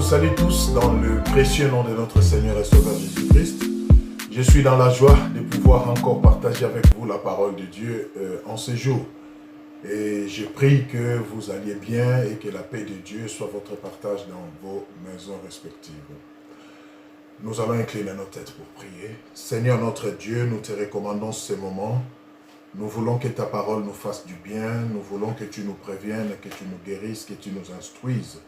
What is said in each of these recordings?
salue tous dans le précieux nom de notre Seigneur et Sauveur Jésus-Christ. Je suis dans la joie de pouvoir encore partager avec vous la parole de Dieu en ce jour. Et je prie que vous alliez bien et que la paix de Dieu soit votre partage dans vos maisons respectives. Nous allons incliner nos têtes pour prier. Seigneur notre Dieu, nous te recommandons ce moment. Nous voulons que ta parole nous fasse du bien. Nous voulons que tu nous préviennes, que tu nous guérisses, que tu nous instruises.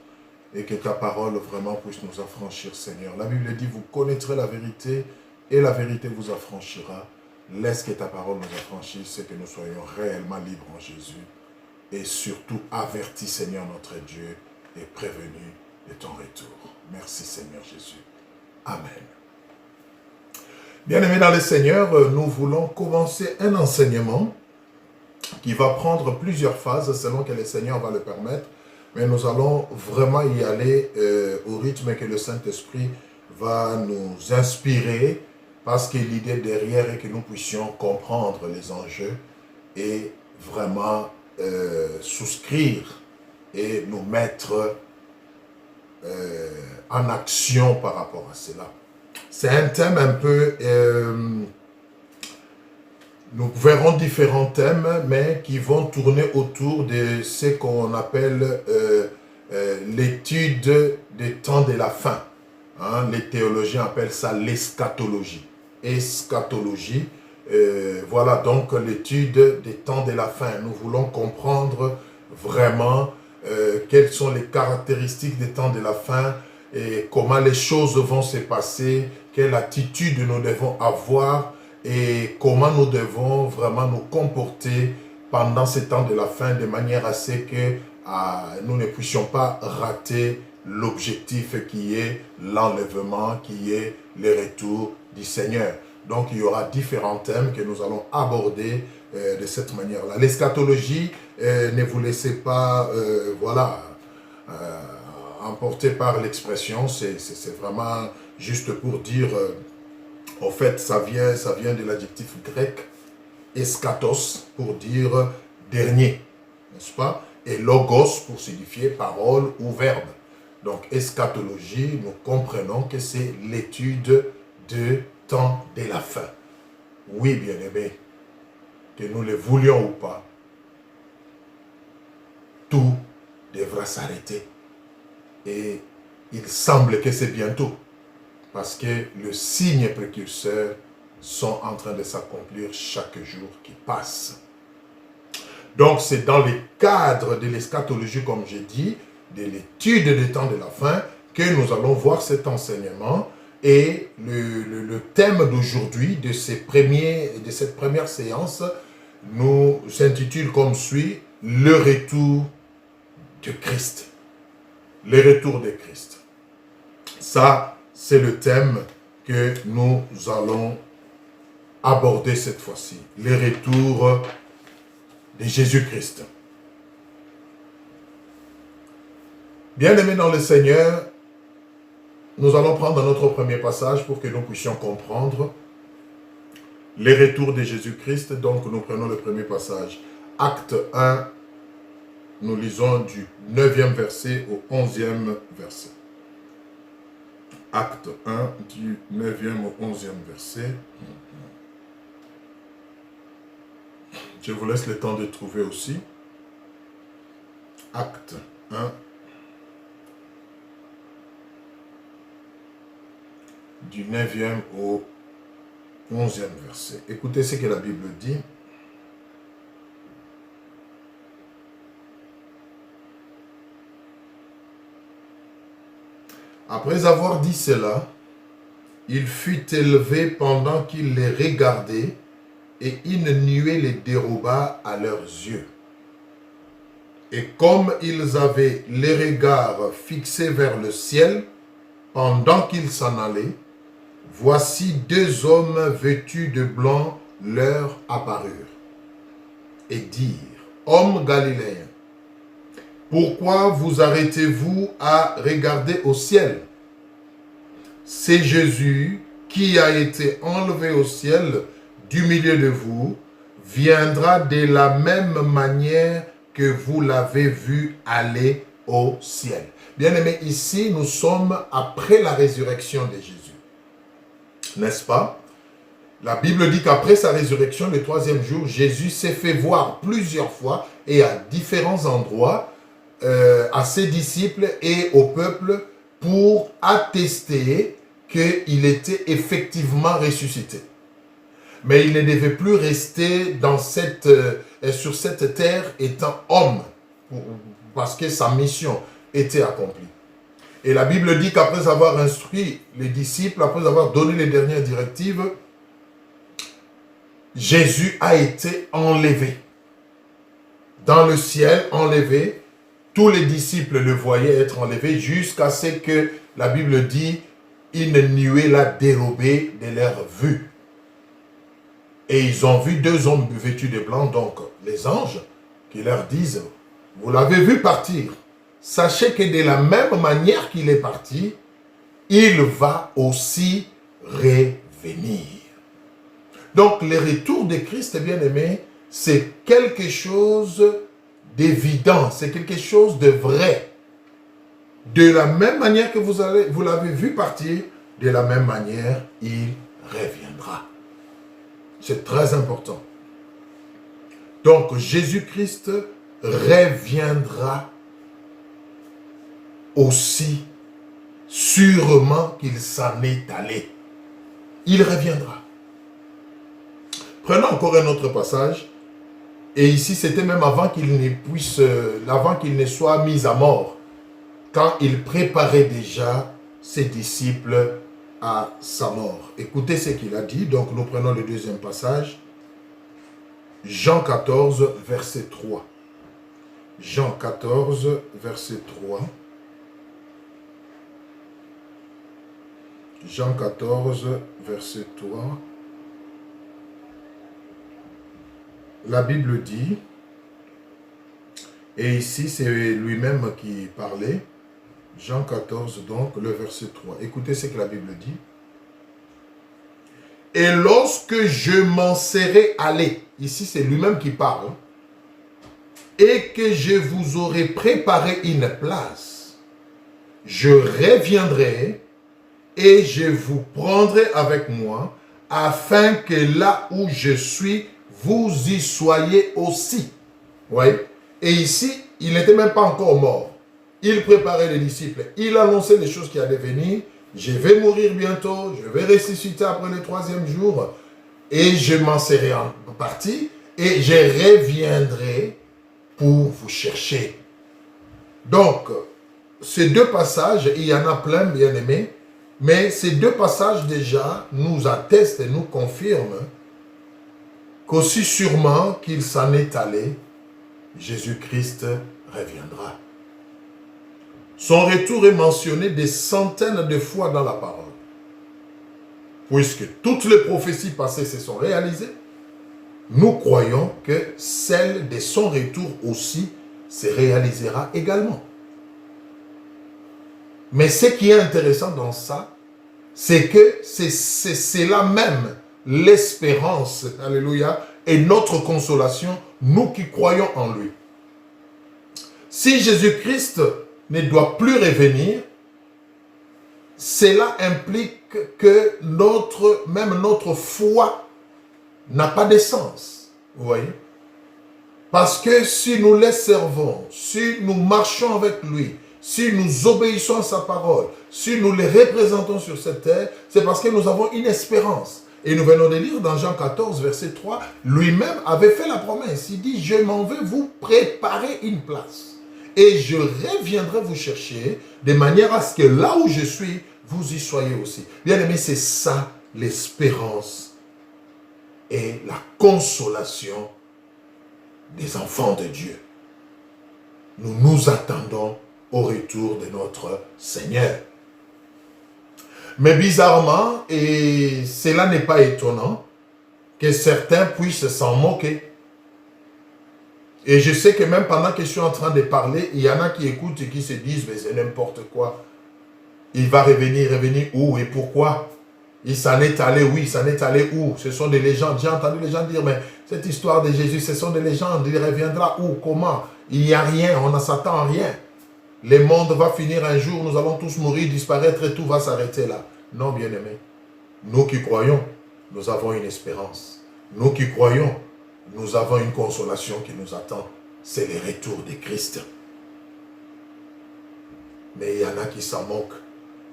Et que ta parole vraiment puisse nous affranchir, Seigneur. La Bible dit, vous connaîtrez la vérité et la vérité vous affranchira. Laisse que ta parole nous affranchisse et que nous soyons réellement libres en Jésus. Et surtout avertis, Seigneur notre Dieu, et prévenus de ton retour. Merci, Seigneur Jésus. Amen. Bien-aimés dans le Seigneur, nous voulons commencer un enseignement qui va prendre plusieurs phases selon que le Seigneur va le permettre. Mais nous allons vraiment y aller au rythme que le Saint-Esprit va nous inspirer, parce que l'idée derrière est que nous puissions comprendre les enjeux et vraiment souscrire et nous mettre en action par rapport à cela. C'est un thème un peu... nous verrons différents thèmes, mais qui vont tourner autour de ce qu'on appelle l'étude des temps de la fin. Hein, les théologiens appellent ça l'eschatologie. Eschatologie, voilà donc l'étude des temps de la fin. Nous voulons comprendre vraiment quelles sont les caractéristiques des temps de la fin et comment les choses vont se passer, quelle attitude nous devons avoir et comment nous devons vraiment nous comporter pendant ces temps de la fin de manière à ce que nous ne puissions pas rater l'objectif qui est l'enlèvement, qui est le retour du Seigneur. Donc il y aura différents thèmes que nous allons aborder de cette manière-là. L'eschatologie, ne vous laissez pas emporter par l'expression, c'est vraiment juste pour dire... En fait, ça vient de l'adjectif grec eschatos pour dire dernier, n'est-ce pas? Et logos pour signifier parole ou verbe. Donc, eschatologie, nous comprenons que c'est l'étude de temps de la fin. Oui, bien-aimés, que nous le voulions ou pas, tout devra s'arrêter. Et il semble que c'est bientôt. Parce que les signes précurseurs sont en train de s'accomplir chaque jour qui passe. Donc c'est dans le cadre de l'eschatologie, comme j'ai dit, de l'étude des temps de la fin, que nous allons voir cet enseignement. Et le thème d'aujourd'hui, de cette première séance, nous s'intitule comme suit, le retour de Christ. Le retour de Christ. Ça, c'est le thème que nous allons aborder cette fois-ci. Le retour de Jésus-Christ. Bien-aimés dans le Seigneur, nous allons prendre notre premier passage pour que nous puissions comprendre le retour de Jésus-Christ. Donc nous prenons le premier passage. Acte 1, nous lisons du 9e verset au 11e verset. Acte 1, du 9e au 11e verset. Je vous laisse le temps de trouver aussi. Acte 1, du 9e au 11e verset. Écoutez ce que la Bible dit. Après avoir dit cela, il fut élevé pendant qu'il les regardait, et une nuée les déroba à leurs yeux. Et comme ils avaient les regards fixés vers le ciel, pendant qu'ils s'en allaient, voici deux hommes vêtus de blanc leur apparurent, et dirent, « Hommes galiléens, pourquoi vous arrêtez-vous à regarder au ciel? C'est Jésus qui a été enlevé au ciel du milieu de vous, viendra de la même manière que vous l'avez vu aller au ciel. Bien-aimés, ici, nous sommes après la résurrection de Jésus. N'est-ce pas? La Bible dit qu'après sa résurrection, le troisième jour, Jésus s'est fait voir plusieurs fois et à différents endroits à ses disciples et au peuple pour attester qu'il était effectivement ressuscité. Mais il ne devait plus rester sur cette terre étant homme, parce que sa mission était accomplie. Et la Bible dit qu'après avoir instruit les disciples, après avoir donné les dernières directives, Jésus a été enlevé. Dans le ciel, enlevé. Tous les disciples le voyaient être enlevé jusqu'à ce que la Bible dit une nuée l'a dérobé de leur vue. Et ils ont vu deux hommes vêtus de blanc, donc les anges, qui leur disent, vous l'avez vu partir. Sachez que de la même manière qu'il est parti, il va aussi revenir. Donc, le retour de Christ, bien-aimé, c'est quelque chose d'évident, c'est quelque chose de vrai. De la même manière que vous l'avez vu partir, de la même manière, il reviendra. C'est très important. Donc, Jésus-Christ reviendra aussi sûrement qu'il s'en est allé. Il reviendra. Prenons encore un autre passage. Et ici, c'était même avant qu'il ne soit mis à mort, quand il préparait déjà ses disciples à sa mort. Écoutez ce qu'il a dit. Donc, nous prenons le deuxième passage. Jean 14, verset 3. Jean 14, verset 3. Jean 14, verset 3. La Bible dit, et ici c'est lui-même qui parlait, Jean 14 donc, le verset 3. Écoutez ce que la Bible dit. Et lorsque je m'en serai allé, ici c'est lui-même qui parle, et que je vous aurai préparé une place, je reviendrai et je vous prendrai avec moi, afin que là où je suis, vous y soyez aussi. Oui. Et ici, il n'était même pas encore mort. Il préparait les disciples. Il annonçait les choses qui allaient venir. Je vais mourir bientôt. Je vais ressusciter après le troisième jour. Et je m'en serai parti. Et je reviendrai pour vous chercher. Donc, ces deux passages, il y en a plein, bien aimés. Mais ces deux passages déjà nous attestent et nous confirment qu'aussi sûrement qu'il s'en est allé, Jésus-Christ reviendra. Son retour est mentionné des centaines de fois dans la parole. Puisque toutes les prophéties passées se sont réalisées, nous croyons que celle de son retour aussi se réalisera également. Mais ce qui est intéressant dans ça, c'est que c'est là même l'espérance, alléluia, et notre consolation, nous qui croyons en lui. Si Jésus-Christ ne doit plus revenir, cela implique que même notre foi n'a pas de sens. Vous voyez? Parce que si nous les servons, si nous marchons avec lui, si nous obéissons à sa parole, si nous les représentons sur cette terre, c'est parce que nous avons une espérance. Et nous venons de lire dans Jean 14, verset 3, lui-même avait fait la promesse. Il dit, je m'en vais vous préparer une place. Et je reviendrai vous chercher, de manière à ce que là où je suis, vous y soyez aussi. Bien aimé, c'est ça l'espérance et la consolation des enfants de Dieu. Nous nous attendons au retour de notre Seigneur. Mais bizarrement, et cela n'est pas étonnant, que certains puissent s'en moquer. Et je sais que même pendant que je suis en train de parler, il y en a qui écoutent et qui se disent, mais c'est n'importe quoi. Il va revenir où et pourquoi? Il s'en est allé, oui, il s'en est allé où? Ce sont des légendes. J'ai entendu les gens dire, mais cette histoire de Jésus, ce sont des légendes. Il reviendra où? Comment? Il n'y a rien, on ne s'attend à rien. le monde va finir un jour, nous allons tous mourir, disparaître et tout va s'arrêter là. Non, bien-aimés. Nous qui croyons, nous avons une espérance. Nous qui croyons, nous avons une consolation qui nous attend. C'est le retour de Christ. Mais il y en a qui s'en moquent.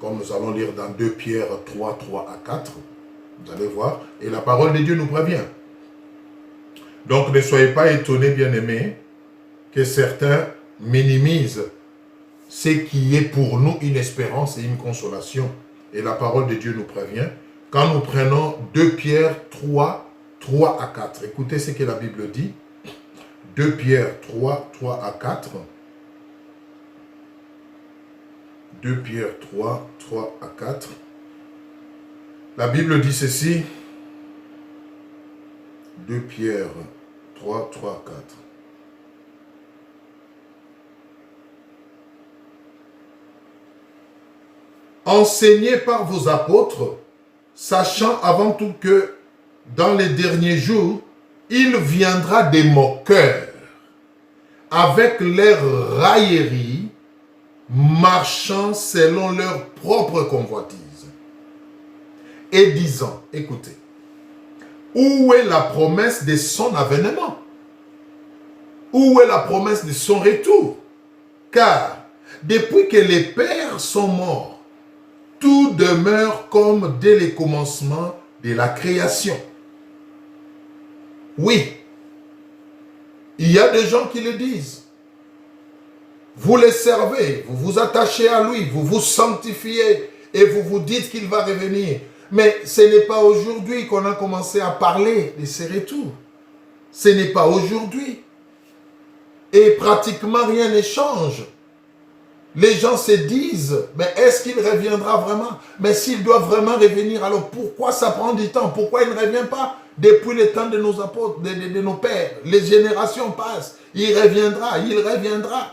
Comme nous allons lire dans 2 Pierre 3, 3 à 4. Vous allez voir. Et la parole de Dieu nous prévient. Donc ne soyez pas étonnés, bien-aimés, que certains minimisent ce qui est pour nous une espérance et une consolation. Et la parole de Dieu nous prévient. Quand nous prenons 2 Pierre 3, 3 à 4. Écoutez ce que la Bible dit. 2 Pierre 3, 3 à 4. 2 Pierre 3, 3 à 4. La Bible dit ceci. 2 Pierre 3, 3 à 4. Enseignez par vos apôtres, sachant avant tout que dans les derniers jours, il viendra des moqueurs avec leurs railleries, marchant selon leur propre convoitise et disant, écoutez, où est la promesse de son avènement? Où est la promesse de son retour? Car depuis que les pères sont morts, tout demeure comme dès le commencement de la création. Oui, il y a des gens qui le disent. Vous les servez, vous vous attachez à lui, vous vous sanctifiez et vous vous dites qu'il va revenir. Mais ce n'est pas aujourd'hui qu'on a commencé à parler de ces retours. Ce n'est pas aujourd'hui. Et pratiquement rien ne change. Les gens se disent, mais est-ce qu'il reviendra vraiment? Mais s'il doit vraiment revenir, alors pourquoi ça prend du temps? Pourquoi il ne revient pas depuis le temps de nos apôtres, de nos pères? Les générations passent. Il reviendra, il reviendra.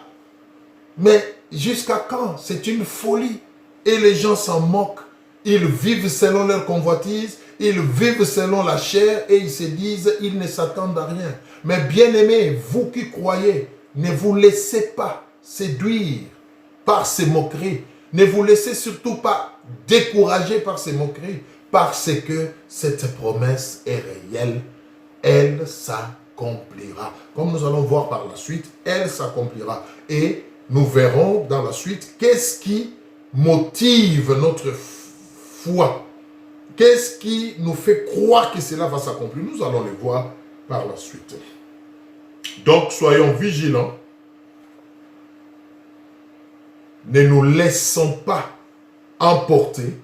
Mais jusqu'à quand? C'est une folie. Et les gens s'en moquent. Ils vivent selon leur convoitise, ils vivent selon la chair et ils se disent, ils ne s'attendent à rien. Mais bien aimés, vous qui croyez, ne vous laissez pas séduire par ces moqueries. Ne vous laissez surtout pas décourager par ces moqueries, parce que cette promesse est réelle. Elle s'accomplira. Comme nous allons voir par la suite, elle s'accomplira. Et nous verrons dans la suite qu'est-ce qui motive notre foi. Qu'est-ce qui nous fait croire que cela va s'accomplir? Nous allons le voir par la suite. Donc, soyons vigilants. Ne nous laissons pas emporter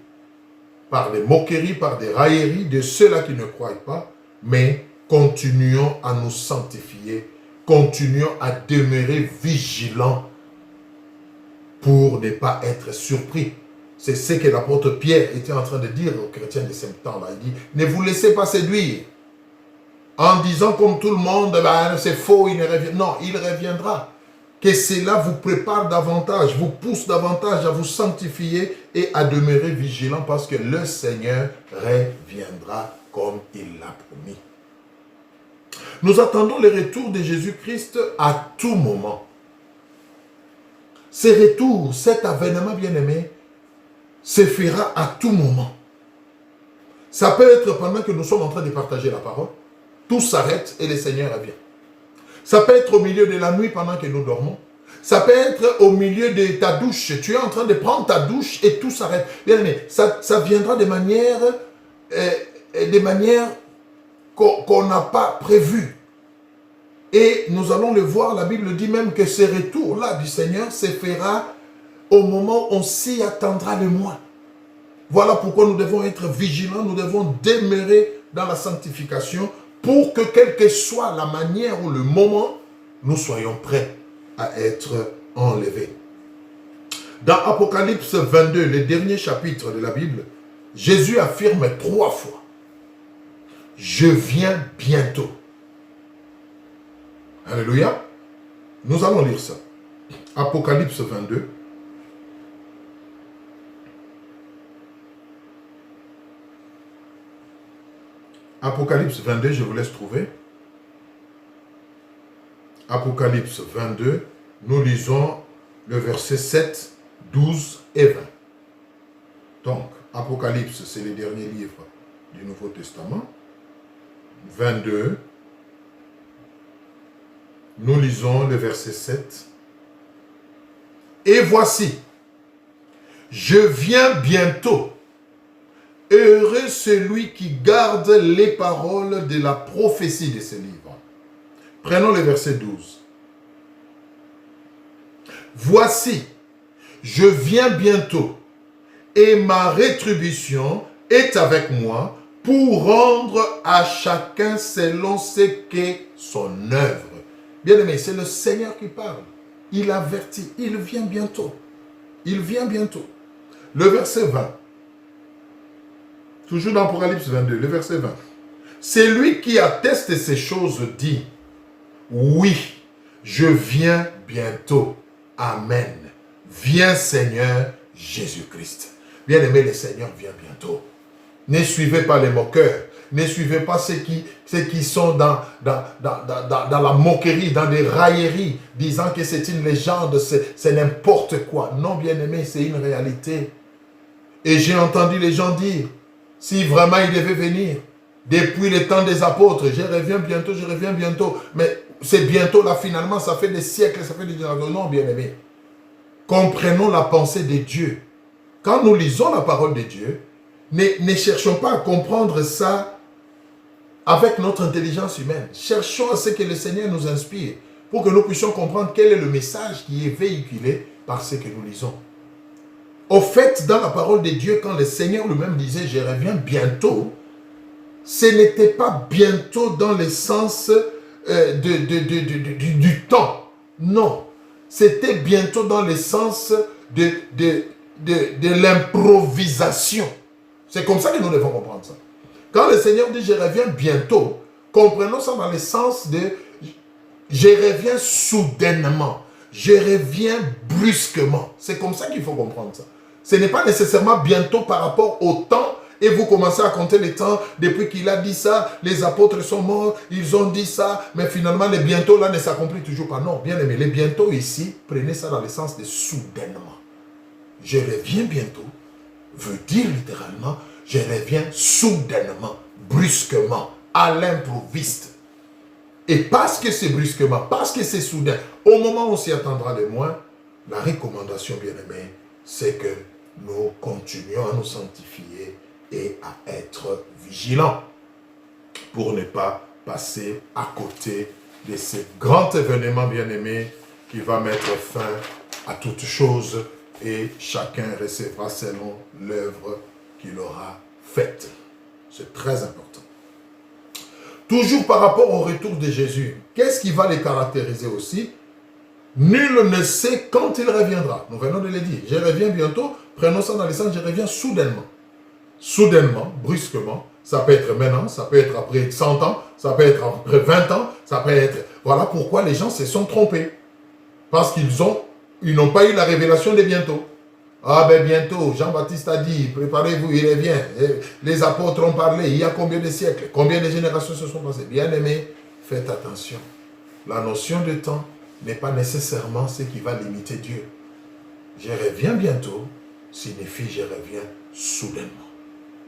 par des moqueries, par des railleries de ceux-là qui ne croient pas, mais continuons à nous sanctifier, continuons à demeurer vigilants pour ne pas être surpris. C'est ce que l'apôtre Pierre était en train de dire aux chrétiens de ce temps-là. Il dit, ne vous laissez pas séduire en disant comme tout le monde, ben, c'est faux, il ne revient. Non, il reviendra. Que cela vous prépare davantage, vous pousse davantage à vous sanctifier et à demeurer vigilant parce que le Seigneur reviendra comme il l'a promis. Nous attendons le retour de Jésus-Christ à tout moment. Ce retour, cet avènement bien-aimé, se fera à tout moment. Ça peut être pendant que nous sommes en train de partager la parole, tout s'arrête et le Seigneur revient. Ça peut être au milieu de la nuit pendant que nous dormons. Ça peut être au milieu de ta douche. Tu es en train de prendre ta douche et tout s'arrête. Bien aimé, ça viendra de manière qu'on n'a pas prévues. Et nous allons le voir, la Bible dit même que ce retour-là du Seigneur se fera au moment où on s'y attendra le moins. Voilà pourquoi nous devons être vigilants, nous devons demeurer dans la sanctification pour que quelle que soit la manière ou le moment, nous soyons prêts à être enlevés. Dans Apocalypse 22, le dernier chapitre de la Bible, Jésus affirme 3 fois, « Je viens bientôt ». Alléluia. Nous allons lire ça. Apocalypse 22. Apocalypse 22, je vous laisse trouver. Apocalypse 22, nous lisons le verset 7, 12 et 20. Donc, Apocalypse, c'est le dernier livre du Nouveau Testament. 22. Nous lisons le verset 7. Et voici, je viens bientôt. Heureux celui qui garde les paroles de la prophétie de ce livre. Prenons le verset 12. Voici, je viens bientôt, et ma rétribution est avec moi pour rendre à chacun selon ce qu'est son œuvre. Bien-aimé, c'est le Seigneur qui parle. Il avertit, il vient bientôt. Il vient bientôt. Le verset 20. Toujours dans Apocalypse 22, le verset 20. C'est lui qui atteste ces choses dit, oui, je viens bientôt. Amen. Viens Seigneur Jésus-Christ. Bien-aimé, le Seigneur vient bientôt. Ne suivez pas les moqueurs. Ne suivez pas ceux qui sont dans la moquerie, dans des railleries, disant que c'est une légende, c'est n'importe quoi. Non, bien-aimé, c'est une réalité. Et j'ai entendu les gens dire, si vraiment il devait venir, depuis le temps des apôtres, je reviens bientôt. Mais c'est bientôt là, finalement, ça fait des siècles, ça fait des générations. Non, bien-aimé. Comprenons la pensée de Dieu. Quand nous lisons la parole de Dieu, ne cherchons pas à comprendre ça avec notre intelligence humaine. Cherchons à ce que le Seigneur nous inspire pour que nous puissions comprendre quel est le message qui est véhiculé par ce que nous lisons. Au fait, dans la parole de Dieu, quand le Seigneur lui-même disait « je reviens bientôt », ce n'était pas bientôt dans le sens du temps. Non, c'était bientôt dans le sens de l'improvisation. C'est comme ça que nous devons comprendre ça. Quand le Seigneur dit « je reviens bientôt », comprenons ça dans le sens de « je reviens soudainement ». Je reviens brusquement. C'est comme ça qu'il faut comprendre ça. Ce n'est pas nécessairement bientôt par rapport au temps et vous commencez à compter les temps. Depuis qu'il a dit ça, les apôtres sont morts, ils ont dit ça, mais finalement les bientôt là ne s'accomplit toujours pas. Non, bien aimé, les bientôt ici, prenez ça dans le sens de soudainement. Je reviens bientôt veut dire littéralement, je reviens soudainement, brusquement, à l'improviste. Et parce que c'est brusquement, parce que c'est soudain, au moment où on s'y attendra le moins, la recommandation, bien-aimée, c'est que nous continuions à nous sanctifier et à être vigilants pour ne pas passer à côté de ce grand événement, bien-aimé, qui va mettre fin à toutes choses et chacun recevra selon l'œuvre qu'il aura faite. C'est très important. Toujours par rapport au retour de Jésus, qu'est-ce qui va les caractériser aussi? Nul ne sait quand il reviendra. Nous venons de le dire. Je reviens bientôt. Prenons ça dans le sens, je reviens soudainement. Soudainement, brusquement. Ça peut être maintenant, ça peut être après 100 ans, ça peut être après 20 ans, ça peut être... Voilà pourquoi les gens se sont trompés. Parce qu'ils n'ont pas eu la révélation de bientôt. Ah ben bientôt, Jean-Baptiste a dit, préparez-vous, il revient. Les apôtres ont parlé, il y a combien de siècles, combien de générations se sont passées. Bien aimés, faites attention. La notion de temps n'est pas nécessairement ce qui va limiter Dieu. Je reviens bientôt signifie je reviens soudainement.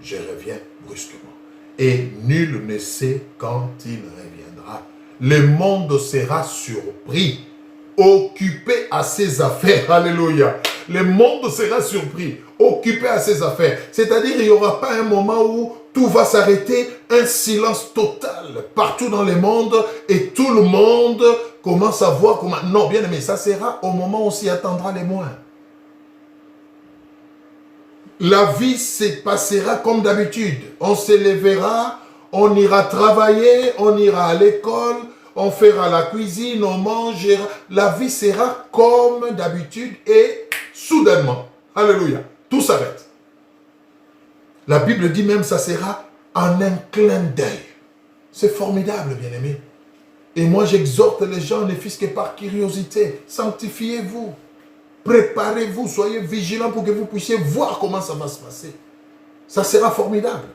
Je reviens brusquement. Et nul ne sait quand il reviendra. Le monde sera surpris, occupé à ses affaires. Alléluia. Le monde sera surpris, occupé à ses affaires. C'est-à-dire il n'y aura pas un moment où tout va s'arrêter, un silence total partout dans le monde et tout le monde commence à voir comment... Non, bien aimé, ça sera au moment où on s'y attendra les moins. La vie se passera comme d'habitude. On se lèvera, on ira travailler, on ira à l'école, on fera la cuisine, on mangera. La vie sera comme d'habitude et soudainement, alléluia, tout s'arrête. La Bible dit même ça sera en un clin d'œil. C'est formidable, bien-aimé. Et moi, j'exhorte les gens, ne fût-ce que par curiosité, sanctifiez-vous. Préparez-vous, soyez vigilants pour que vous puissiez voir comment ça va se passer. Ça sera formidable.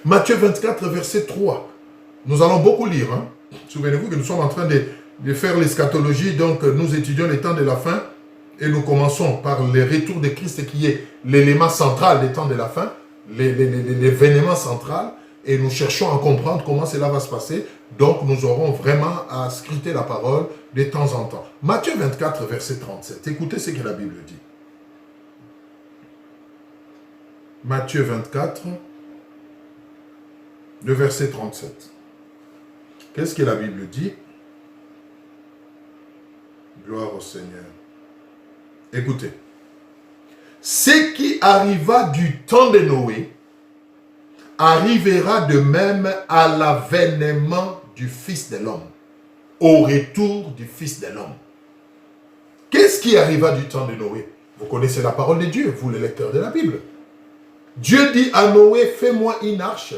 Matthieu 24, verset 3. Nous allons beaucoup lire. Hein? Souvenez-vous que nous sommes en train de faire l'eschatologie. Donc, nous étudions les temps de la fin et nous commençons par le retour de Christ qui est l'élément central des temps de la fin, l'événement central, et nous cherchons à comprendre comment cela va se passer. Donc, nous aurons vraiment à scruter la parole de temps en temps. Matthieu 24, verset 37. Écoutez ce que la Bible dit. Matthieu 24, le verset 37. Qu'est-ce que la Bible dit? Gloire au Seigneur. Écoutez. Ce qui arriva du temps de Noé arrivera de même à l'avènement du Fils de l'homme, au retour du Fils de l'homme. Qu'est-ce qui arriva du temps de Noé? Vous connaissez la parole de Dieu, vous les lecteurs de la Bible. Dieu dit à Noé, fais-moi une arche.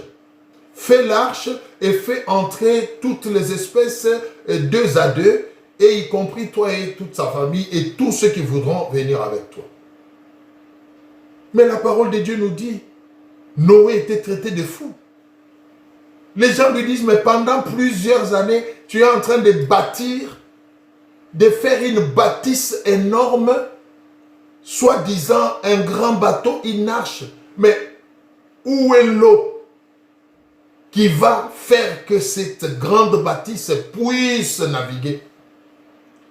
Fais l'arche et fais entrer toutes les espèces deux à deux, et y compris toi et toute sa famille et tous ceux qui voudront venir avec toi. Mais la parole de Dieu nous dit, Noé était traité de fou. Les gens lui disent, mais pendant plusieurs années, tu es en train de bâtir, de faire une bâtisse énorme, soi-disant un grand bateau, une arche. Mais où est l'eau qui va faire que cette grande bâtisse puisse naviguer?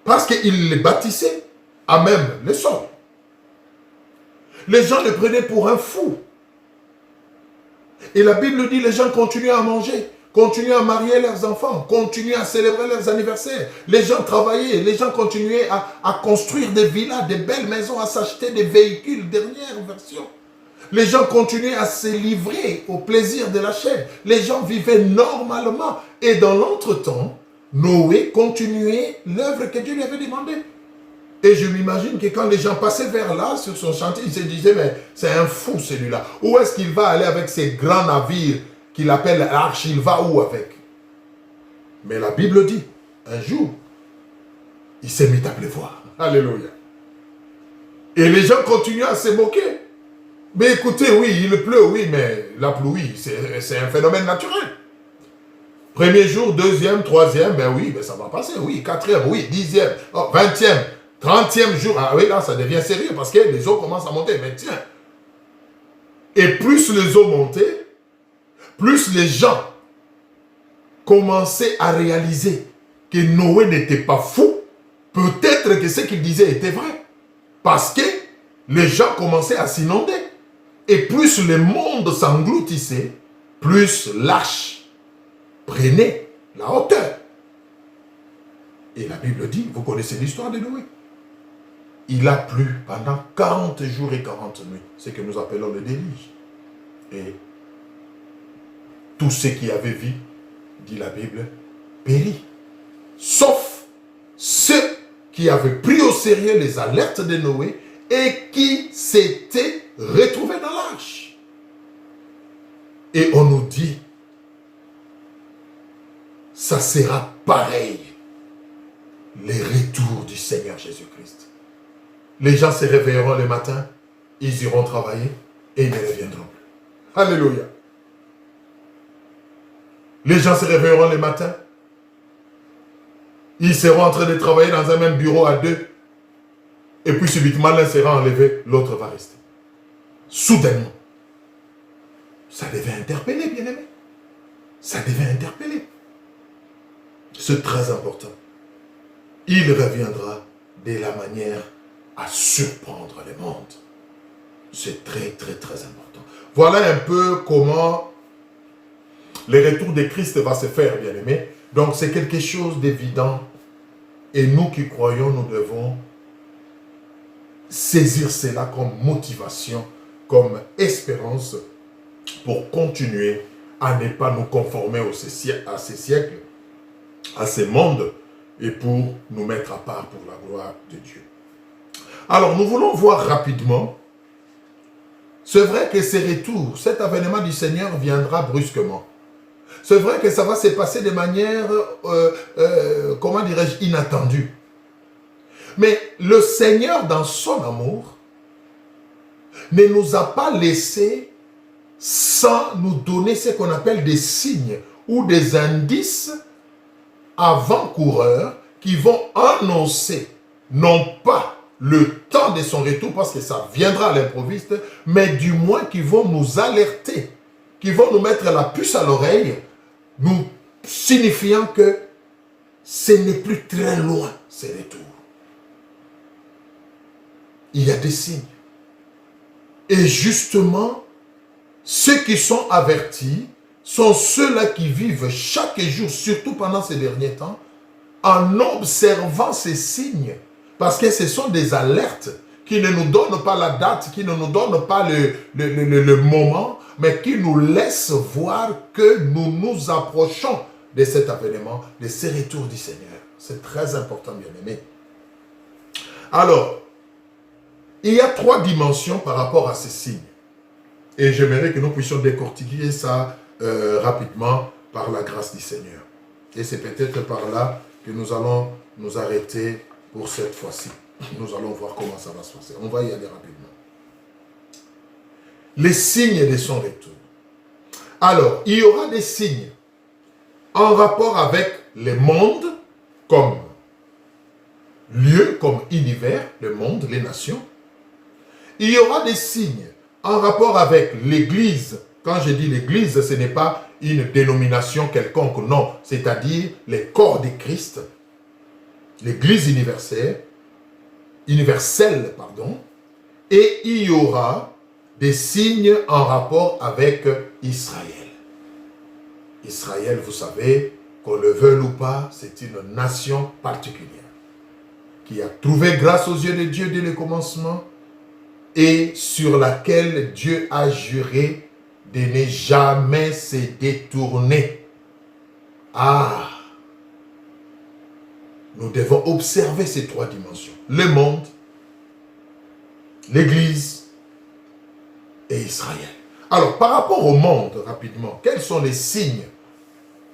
Parce qu'il les bâtissait à même le sol. Les gens le prenaient pour un fou. Et la Bible dit, les gens continuaient à manger, continuaient à marier leurs enfants, continuaient à célébrer leurs anniversaires. Les gens travaillaient, les gens continuaient à construire des villas, des belles maisons, à s'acheter des véhicules dernière version. Les gens continuaient à se livrer au plaisir de la chair. Les gens vivaient normalement. Et dans l'entretemps, Noé continuait l'œuvre que Dieu lui avait demandée. Et je m'imagine que quand les gens passaient vers là, sur son chantier, ils se disaient, mais c'est un fou celui-là. Où est-ce qu'il va aller avec ces grands navires qu'il appelle l'arche? Il va où avec? Mais la Bible dit, un jour, il s'est mis à pleuvoir. Alléluia. Et les gens continuaient à se moquer. Mais écoutez, oui, il pleut, oui, mais la pluie, c'est un phénomène naturel. Premier jour, deuxième, troisième, ben oui, ben ça va passer, oui, quatrième, oui, dixième, oh, 20e, 30e jour, ah oui, là, ça devient sérieux parce que les eaux commencent à monter, mais tiens. Et plus les eaux montaient, plus les gens commençaient à réaliser que Noé n'était pas fou. Peut-être que ce qu'il disait était vrai. Parce que les gens commençaient à s'inonder. Et plus le monde s'engloutissait, plus l'arche prenait la hauteur. Et la Bible dit, vous connaissez l'histoire de Noé. Il a plu pendant 40 jours et 40 nuits, ce que nous appelons le déluge. Et tous ceux qui avaient vu, dit la Bible, périt. Sauf ceux qui avaient pris au sérieux les alertes de Noé et qui s'étaient retrouvés dans l'arche. Et on nous dit, ça sera pareil, les retours du Seigneur Jésus-Christ. Les gens se réveilleront le matin, ils iront travailler et ils ne reviendront plus. Alléluia. Les gens se réveilleront le matin, ils seront en train de travailler dans un même bureau à deux, et puis subitement l'un sera enlevé, l'autre va rester. Soudainement. Ça devait interpeller, bien-aimé. Ça devait interpeller. C'est très important. Il reviendra de la manière à surprendre le monde. C'est très, très, très important. Voilà un peu comment le retour de Christ va se faire, bien-aimé. Donc, c'est quelque chose d'évident. Et nous qui croyons, nous devons saisir cela comme motivation, comme espérance pour continuer à ne pas nous conformer à ces siècles, à ces mondes, et pour nous mettre à part pour la gloire de Dieu. Alors, nous voulons voir rapidement. C'est vrai que ces retours, cet avènement du Seigneur viendra brusquement. C'est vrai que ça va se passer de manière, comment dirais-je, inattendue. Mais le Seigneur, dans son amour, ne nous a pas laissés sans nous donner ce qu'on appelle des signes ou des indices avant-coureurs qui vont annoncer, non pas le temps de son retour, parce que ça viendra à l'improviste, mais du moins qui vont nous alerter, qui vont nous mettre la puce à l'oreille, nous signifiant que ce n'est plus très loin, ces retours. Il y a des signes. Et justement, ceux qui sont avertis sont ceux-là qui vivent chaque jour, surtout pendant ces derniers temps, en observant ces signes. Parce que ce sont des alertes qui ne nous donnent pas la date, qui ne nous donnent pas le moment, mais qui nous laissent voir que nous nous approchons de cet avènement, de ce retour du Seigneur. C'est très important, bien-aimés. Alors, il y a 3 dimensions par rapport à ces signes. Et j'aimerais que nous puissions décortiquer ça rapidement par la grâce du Seigneur. Et c'est peut-être par là que nous allons nous arrêter pour cette fois-ci. Nous allons voir comment ça va se passer. On va y aller rapidement. Les signes de son retour. Alors, il y aura des signes en rapport avec les mondes, comme lieu, comme univers, le monde, les nations. Il y aura des signes en rapport avec l'Église. Quand je dis l'Église, ce n'est pas une dénomination quelconque, non. C'est-à-dire les corps de Christ, l'Église universelle, et il y aura des signes en rapport avec Israël. Israël, vous savez, qu'on le veuille ou pas, c'est une nation particulière qui a trouvé grâce aux yeux de Dieu dès le commencement et sur laquelle Dieu a juré de ne jamais se détourner. Ah! Nous devons observer ces 3 dimensions. Le monde, l'Église et Israël. Alors, par rapport au monde, rapidement, quels sont les signes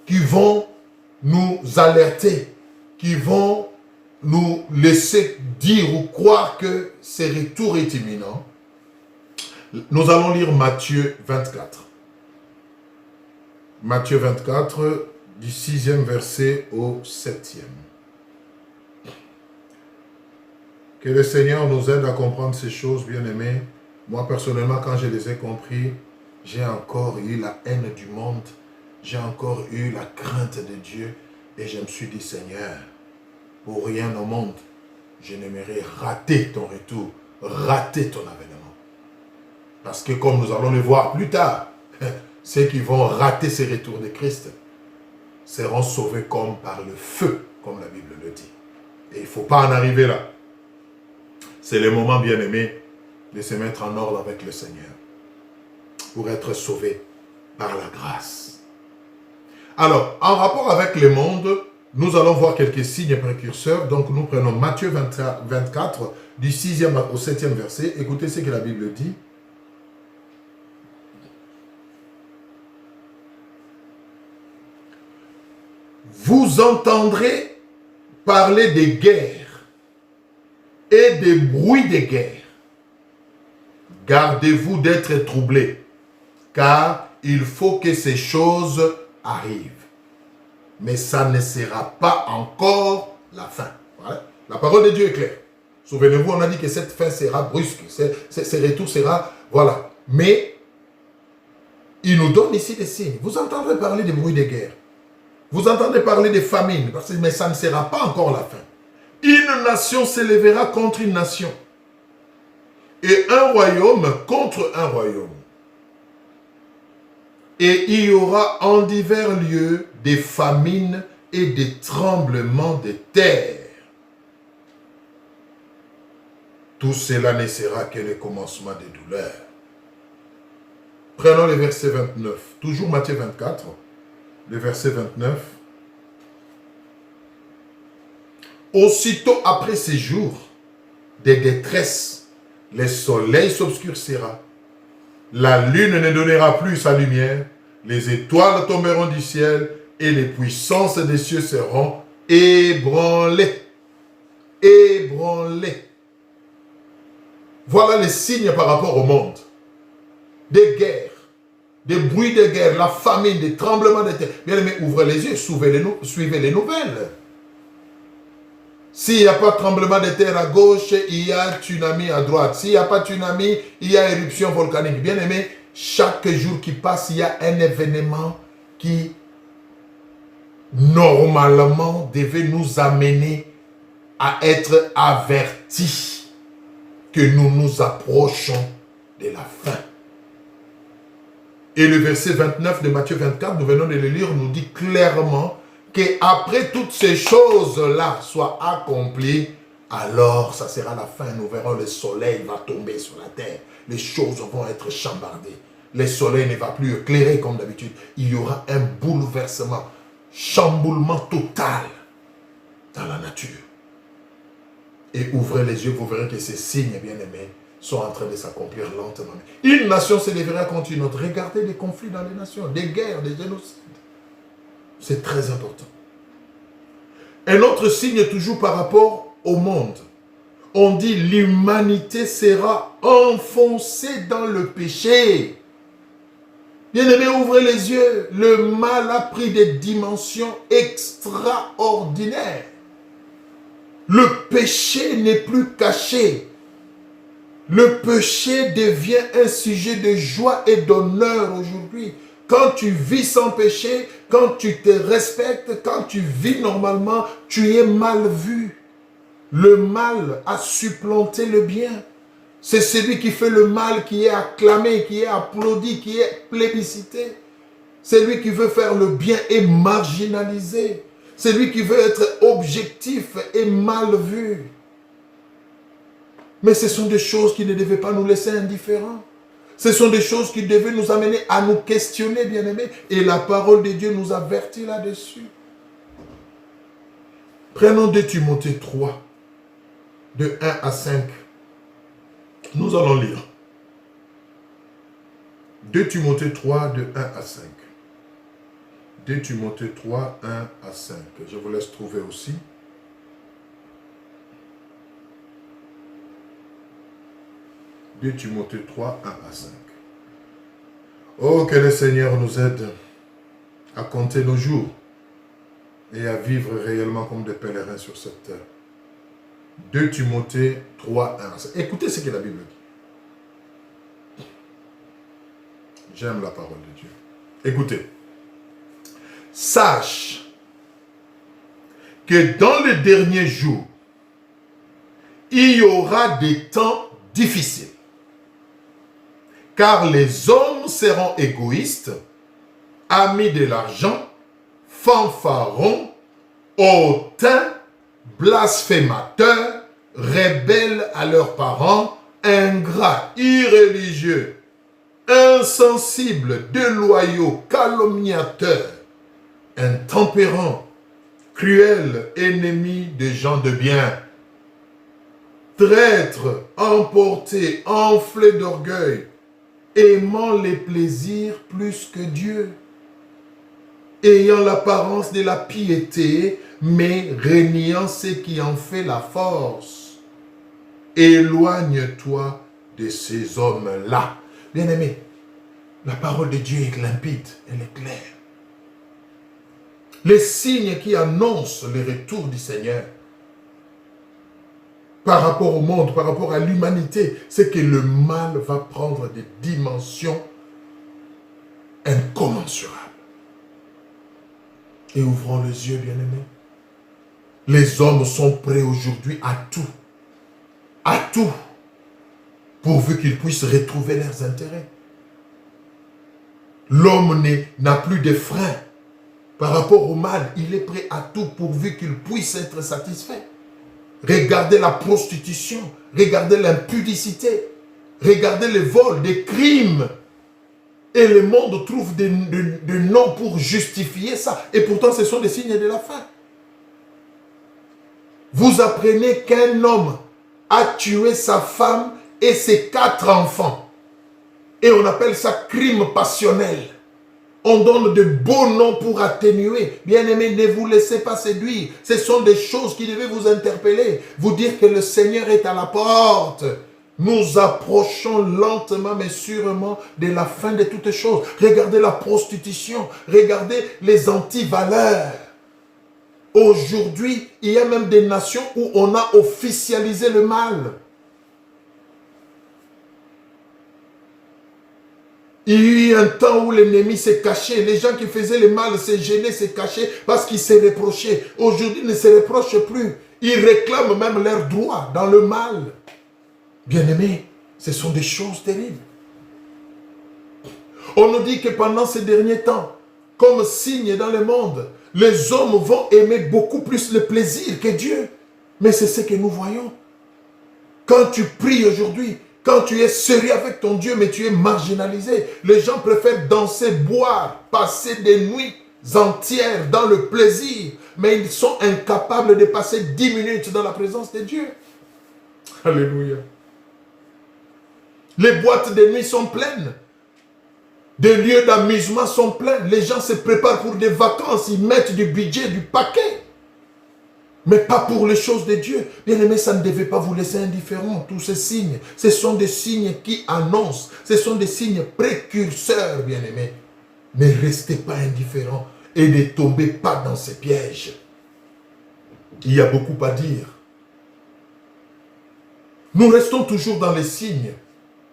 qui vont nous alerter, qui vont nous laisser dire ou croire que ce retour est imminent? Nous allons lire Matthieu 24. Matthieu 24, du 6e verset au 7e. Que le Seigneur nous aide à comprendre ces choses, bien-aimés. Moi, personnellement, quand je les ai compris, j'ai encore eu la haine du monde. J'ai encore eu la crainte de Dieu. Et je me suis dit, Seigneur, pour rien au monde, je n'aimerais rater ton retour, rater ton avènement. Parce que comme nous allons le voir plus tard, ceux qui vont rater ces retours de Christ seront sauvés comme par le feu, comme la Bible le dit. Et il ne faut pas en arriver là. C'est le moment, bien-aimé, de se mettre en ordre avec le Seigneur pour être sauvé par la grâce. Alors, en rapport avec le monde, nous allons voir quelques signes précurseurs. Donc, nous prenons Matthieu 24, du 6e au 7e verset. Écoutez ce que la Bible dit. Vous entendrez parler des guerres et des bruits de guerre. Gardez-vous d'être troublés, car il faut que ces choses arrivent. Mais ça ne sera pas encore la fin. Voilà. La parole de Dieu est claire. Souvenez-vous, on a dit que cette fin sera brusque, ce retour sera, voilà. Mais, il nous donne ici des signes. Vous entendrez parler des bruits de guerre. Vous entendez parler des famines, mais ça ne sera pas encore la fin. Une nation s'élèvera contre une nation. Et un royaume contre un royaume. Et il y aura en divers lieux des famines et des tremblements de terre. Tout cela ne sera que le commencement des douleurs. Prenons le verset 29. Toujours Matthieu 24, le verset 29. Aussitôt après ces jours de détresse, le soleil s'obscurcira, la lune ne donnera plus sa lumière, les étoiles tomberont du ciel et les puissances des cieux seront ébranlées. Ébranlées. Voilà les signes par rapport au monde. Des guerres, des bruits de guerre, la famine, des tremblements de terre. Bien aimé, ouvrez les yeux, suivez les nouvelles. S'il n'y a pas de tremblement de terre à gauche, il y a tsunami à droite. S'il n'y a pas de tsunami, il y a éruption volcanique. Bien aimé, chaque jour qui passe, il y a un événement qui, normalement, devait nous amener à être avertis que nous nous approchons de la fin. Et le verset 29 de Matthieu 24, nous venons de le lire, nous dit clairement qu'après toutes ces choses-là soient accomplies, alors ça sera la fin. Nous verrons le soleil va tomber sur la terre. Les choses vont être chambardées. Le soleil ne va plus éclairer comme d'habitude. Il y aura un bouleversement, chamboulement total dans la nature. Et ouvrez les yeux, vous verrez que ces signes, bien-aimés, sont en train de s'accomplir lentement. Une nation se lèvera contre une autre. Regardez les conflits dans les nations, des guerres, des génocides. C'est très important. Un autre signe toujours par rapport au monde. On dit l'humanité sera enfoncée dans le péché. Bien-aimés, ouvrez les yeux. Le mal a pris des dimensions extraordinaires. Le péché n'est plus caché. Le péché devient un sujet de joie et d'honneur aujourd'hui. Quand tu vis sans péché, quand tu te respectes, quand tu vis normalement, tu es mal vu. Le mal a supplanté le bien. C'est celui qui fait le mal qui est acclamé, qui est applaudi, qui est plébiscité. Celui qui veut faire le bien est marginalisé. Celui qui veut être objectif est mal vu. Mais ce sont des choses qui ne devaient pas nous laisser indifférents. Ce sont des choses qui devaient nous amener à nous questionner, bien-aimés. Et la parole de Dieu nous avertit là-dessus. Prenons 2 Timothée 3, de 1 à 5. Nous allons lire. 2 Timothée 3, de 1 à 5. 2 Timothée 3, 1 à 5. Je vous laisse trouver aussi. « 2 Timothée 3, 1 à 5. Oh, que le Seigneur nous aide à compter nos jours et à vivre réellement comme des pèlerins sur cette terre. 2 Timothée 3, 1 à 5. Écoutez ce que la Bible dit. J'aime la parole de Dieu. Écoutez. Sache que dans les derniers jours, il y aura des temps difficiles. Car les hommes seront égoïstes, amis de l'argent, fanfarons, hautains, blasphémateurs, rebelles à leurs parents, ingrats, irréligieux, insensibles, déloyaux, calomniateurs, intempérants, cruels, ennemis des gens de bien, traîtres, emportés, enflés d'orgueil, aimant les plaisirs plus que Dieu, ayant l'apparence de la piété, mais reniant ce qui en fait la force. Éloigne-toi de ces hommes-là. Bien-aimés, la parole de Dieu est limpide, elle est claire. Les signes qui annoncent le retour du Seigneur par rapport au monde, par rapport à l'humanité, c'est que le mal va prendre des dimensions incommensurables. Et ouvrons les yeux, bien-aimés. Les hommes sont prêts aujourd'hui à tout, pourvu qu'ils puissent retrouver leurs intérêts. L'homme n'a plus de frein par rapport au mal. Il est prêt à tout pourvu qu'il puisse être satisfait. Regardez la prostitution, regardez l'impudicité, regardez les vols, des crimes. Et le monde trouve des noms pour justifier ça. Et pourtant, ce sont des signes de la fin. Vous apprenez qu'un homme a tué sa femme et ses 4 enfants. Et on appelle ça crime passionnel. On donne de beaux noms pour atténuer. Bien-aimés, ne vous laissez pas séduire. Ce sont des choses qui devaient vous interpeller. Vous dire que le Seigneur est à la porte. Nous approchons lentement mais sûrement de la fin de toutes choses. Regardez la prostitution. Regardez les antivaleurs. Aujourd'hui, il y a même des nations où on a officialisé le mal. Il y a eu un temps où l'ennemi s'est caché. Les gens qui faisaient le mal s'est gêné, s'est caché parce qu'ils se reprochaient. Aujourd'hui, ils ne se reprochent plus. Ils réclament même leurs droits dans le mal. Bien-aimés, ce sont des choses terribles. On nous dit que pendant ces derniers temps, comme signe dans le monde, les hommes vont aimer beaucoup plus le plaisir que Dieu. Mais c'est ce que nous voyons. Quand tu pries aujourd'hui, quand tu es sérieux avec ton Dieu, mais tu es marginalisé, les gens préfèrent danser, boire, passer des nuits entières dans le plaisir, mais ils sont incapables de passer 10 minutes dans la présence de Dieu. Alléluia. Les boîtes de nuit sont pleines. Des lieux d'amusement sont pleins. Les gens se préparent pour des vacances, ils mettent du budget, du paquet. Mais pas pour les choses de Dieu. Bien-aimés, ça ne devait pas vous laisser indifférent. Tous ces signes, ce sont des signes qui annoncent. Ce sont des signes précurseurs, bien-aimés. Ne restez pas indifférents et ne tombez pas dans ces pièges. Il y a beaucoup à dire. Nous restons toujours dans les signes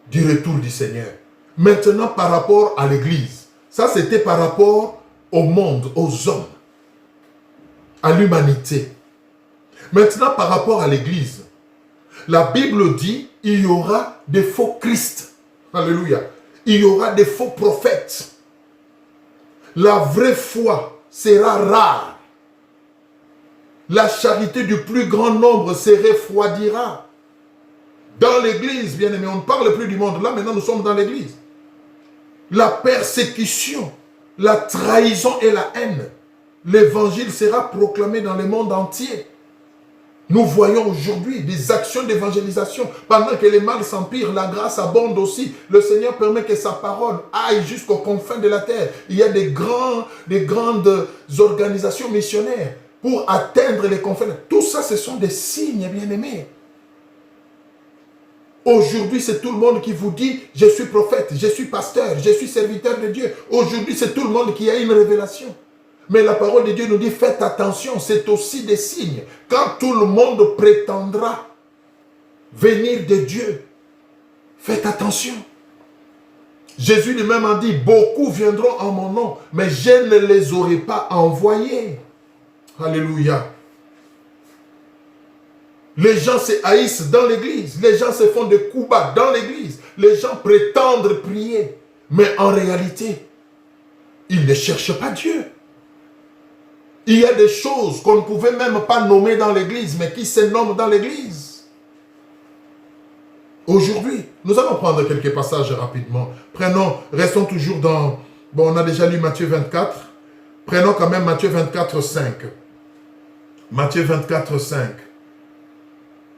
du retour du Seigneur. Maintenant, par rapport à l'Église. Ça, c'était par rapport au monde, aux hommes, à l'humanité. Maintenant, par rapport à l'Église, la Bible dit il y aura des faux Christ. Alléluia. Il y aura des faux prophètes. La vraie foi sera rare. La charité du plus grand nombre se refroidira. Dans l'Église, bien aimé, on ne parle plus du monde. Là, maintenant, nous sommes dans l'Église. La persécution, la trahison et la haine. L'évangile sera proclamé dans le monde entier. Nous voyons aujourd'hui des actions d'évangélisation. Pendant que les mal s'empirent, la grâce abonde aussi. Le Seigneur permet que sa parole aille jusqu'aux confins de la terre. Il y a des grandes organisations missionnaires pour atteindre les confins. Tout ça, ce sont des signes, bien-aimés. Aujourd'hui, c'est tout le monde qui vous dit « Je suis prophète, je suis pasteur, je suis serviteur de Dieu ». Aujourd'hui, c'est tout le monde qui a une révélation. Mais la parole de Dieu nous dit, faites attention, c'est aussi des signes. Quand tout le monde prétendra venir de Dieu, faites attention. Jésus lui-même a dit, beaucoup viendront en mon nom, mais je ne les aurai pas envoyés. Alléluia. Les gens se haïssent dans l'église, les gens se font des coups bas dans l'église, les gens prétendent prier, mais en réalité, ils ne cherchent pas Dieu. Il y a des choses qu'on ne pouvait même pas nommer dans l'église, mais qui se nomment dans l'église. Aujourd'hui, nous allons prendre quelques passages rapidement. Restons toujours dans... Bon, on a déjà lu Matthieu 24. Prenons quand même Matthieu 24, 5. Matthieu 24, 5.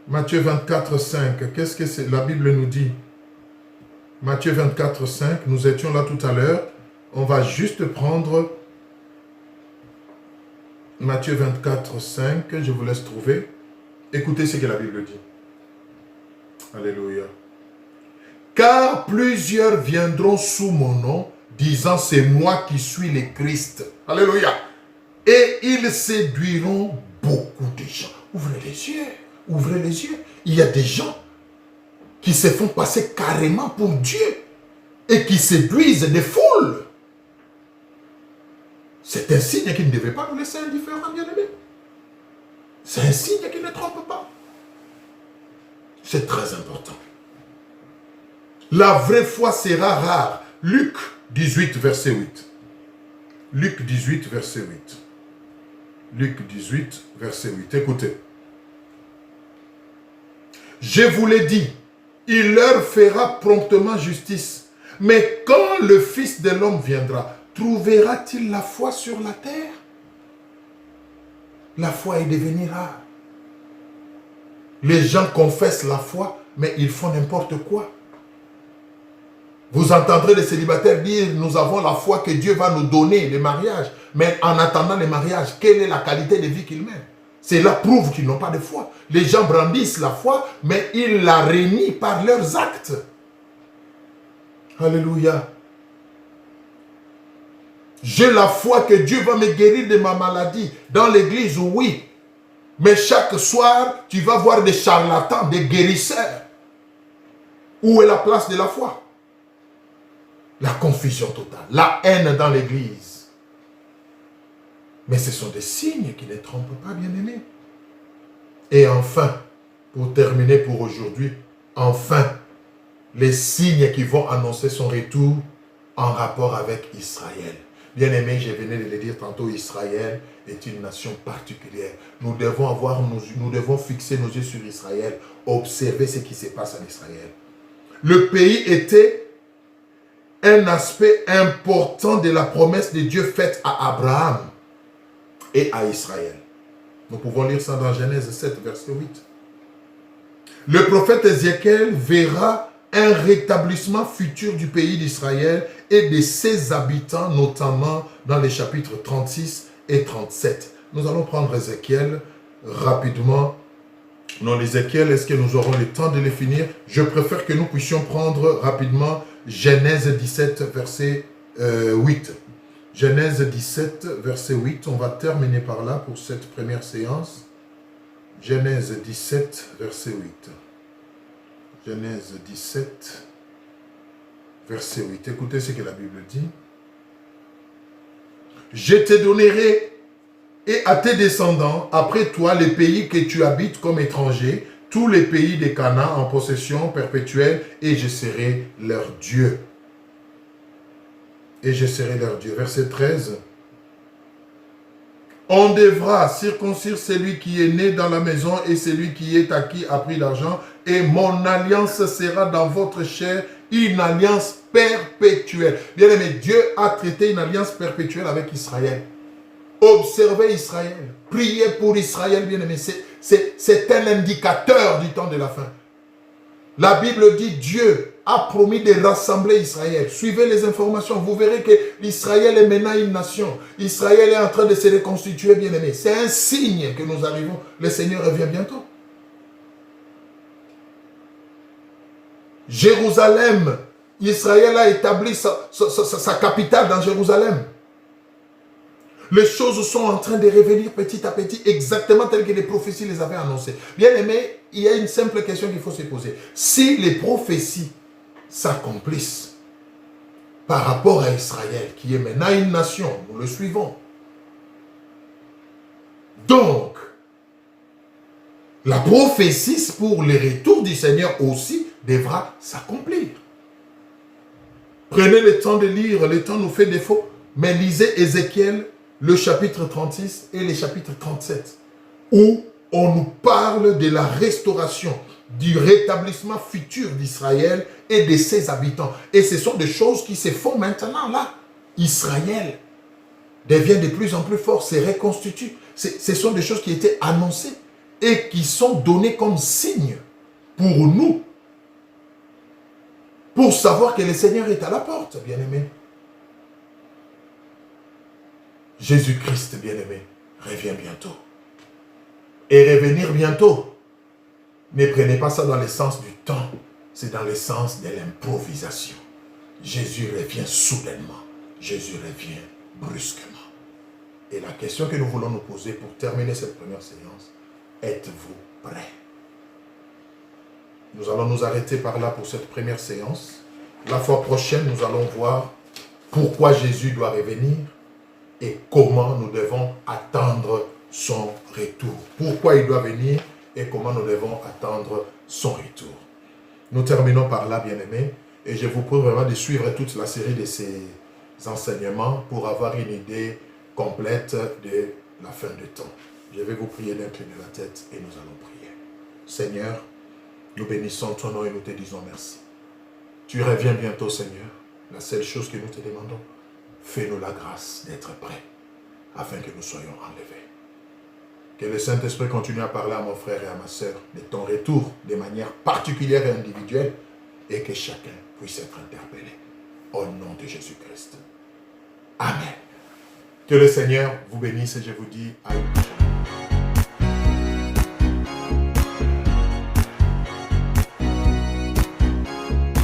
Matthieu 24, 5. Qu'est-ce que la Bible nous dit? Matthieu 24, 5. Nous étions là tout à l'heure. On va juste prendre... Matthieu 24, 5, je vous laisse trouver. Écoutez ce que la Bible dit. Alléluia. Car plusieurs viendront sous mon nom, disant c'est moi qui suis le Christ. Alléluia. Et ils séduiront beaucoup de gens. Ouvrez les yeux. Ouvrez les yeux. Il y a des gens qui se font passer carrément pour Dieu et qui séduisent des foules. C'est un signe qui ne devait pas nous laisser indifférents, bien-aimés. C'est un signe qui ne trompe pas. C'est très important. La vraie foi sera rare. Luc 18, verset 8. Luc 18, verset 8. Luc 18, verset 8. Écoutez. Je vous l'ai dit, il leur fera promptement justice. Mais quand le Fils de l'homme viendra, trouvera-t-il la foi sur la terre? La foi est devenue rare. Les gens confessent la foi, mais ils font n'importe quoi. Vous entendrez les célibataires dire, nous avons la foi que Dieu va nous donner le mariage. Mais en attendant le mariage, quelle est la qualité de vie qu'ils mènent? Cela prouve qu'ils n'ont pas de foi. Les gens brandissent la foi, mais ils la renient par leurs actes. Alléluia. J'ai la foi que Dieu va me guérir de ma maladie. Dans l'église, oui. Mais chaque soir, tu vas voir des charlatans, des guérisseurs. Où est la place de la foi? La confusion totale, la haine dans l'église. Mais ce sont des signes qui ne trompent pas, bien-aimés. Et enfin, pour terminer pour aujourd'hui, enfin, les signes qui vont annoncer son retour en rapport avec Israël. Bien-aimés, je venais de le dire tantôt, Israël est une nation particulière. Nous devons fixer nos yeux sur Israël, observer ce qui se passe en Israël. Le pays était un aspect important de la promesse de Dieu faite à Abraham et à Israël. Nous pouvons lire ça dans Genèse 7, verset 8. Le prophète Ézéchiel verra un rétablissement futur du pays d'Israël et de ses habitants, notamment dans les chapitres 36 et 37. Nous allons prendre Ézéchiel rapidement. Non, Ézéchiel, est-ce que nous aurons le temps de les finir? Je préfère que nous puissions prendre rapidement Genèse 17, verset 8. Genèse 17, verset 8. On va terminer par là pour cette première séance. Genèse 17, verset 8. Genèse 17, verset 8. Écoutez ce que la Bible dit. Je te donnerai et à tes descendants, après toi, les pays que tu habites comme étranger, tous les pays de Canaan en possession perpétuelle, et je serai leur Dieu. Et je serai leur Dieu. Verset 13. On devra circoncire celui qui est né dans la maison et celui qui est acquis a pris l'argent, et mon alliance sera dans votre chair, une alliance perpétuelle. Bien aimé, Dieu a traité une alliance perpétuelle avec Israël. Observez Israël, priez pour Israël, bien aimé, c'est un indicateur du temps de la fin. La Bible dit Dieu a promis de rassembler Israël. Suivez les informations, vous verrez que Israël est maintenant une nation. Israël est en train de se reconstituer, bien aimé. C'est un signe que nous arrivons. Le Seigneur revient bientôt. Jérusalem, Israël a établi sa capitale dans Jérusalem. Les choses sont en train de revenir petit à petit, exactement telles que les prophéties les avaient annoncées. Bien aimé, il y a une simple question qu'il faut se poser. Si les prophéties s'accomplissent par rapport à Israël, qui est maintenant une nation, nous le suivons. Donc, la prophétie pour le retour du Seigneur aussi devra s'accomplir. Prenez le temps de lire, le temps nous fait défaut, mais lisez Ézéchiel, le chapitre 36 et le chapitre 37, où on nous parle de la restauration, du rétablissement futur d'Israël et de ses habitants. Et ce sont des choses qui se font maintenant là. Israël devient de plus en plus fort, se reconstitue. Ce sont des choses qui étaient annoncées et qui sont données comme signes pour nous, pour savoir que le Seigneur est à la porte, bien-aimés. Jésus-Christ, bien-aimé, revient bientôt. Et revenir bientôt, ne prenez pas ça dans le sens du temps, c'est dans le sens de l'improvisation. Jésus revient soudainement, Jésus revient brusquement. Et la question que nous voulons nous poser pour terminer cette première séance, êtes-vous prêts? Nous allons nous arrêter par là pour cette première séance. La fois prochaine, nous allons voir pourquoi Jésus doit revenir et comment nous devons attendre son retour. Pourquoi il doit venir et comment nous devons attendre son retour. Nous terminons par là, bien-aimés, et je vous prie vraiment de suivre toute la série de ces enseignements pour avoir une idée complète de la fin du temps. Je vais vous prier d'incliner la tête et nous allons prier. Seigneur, nous bénissons ton nom et nous te disons merci. Tu reviens bientôt, Seigneur. La seule chose que nous te demandons, fais-nous la grâce d'être prêts afin que nous soyons enlevés. Que le Saint-Esprit continue à parler à mon frère et à ma sœur de ton retour de manière particulière et individuelle et que chacun puisse être interpellé. Au nom de Jésus-Christ. Amen. Que le Seigneur vous bénisse et je vous dis à une prochaine.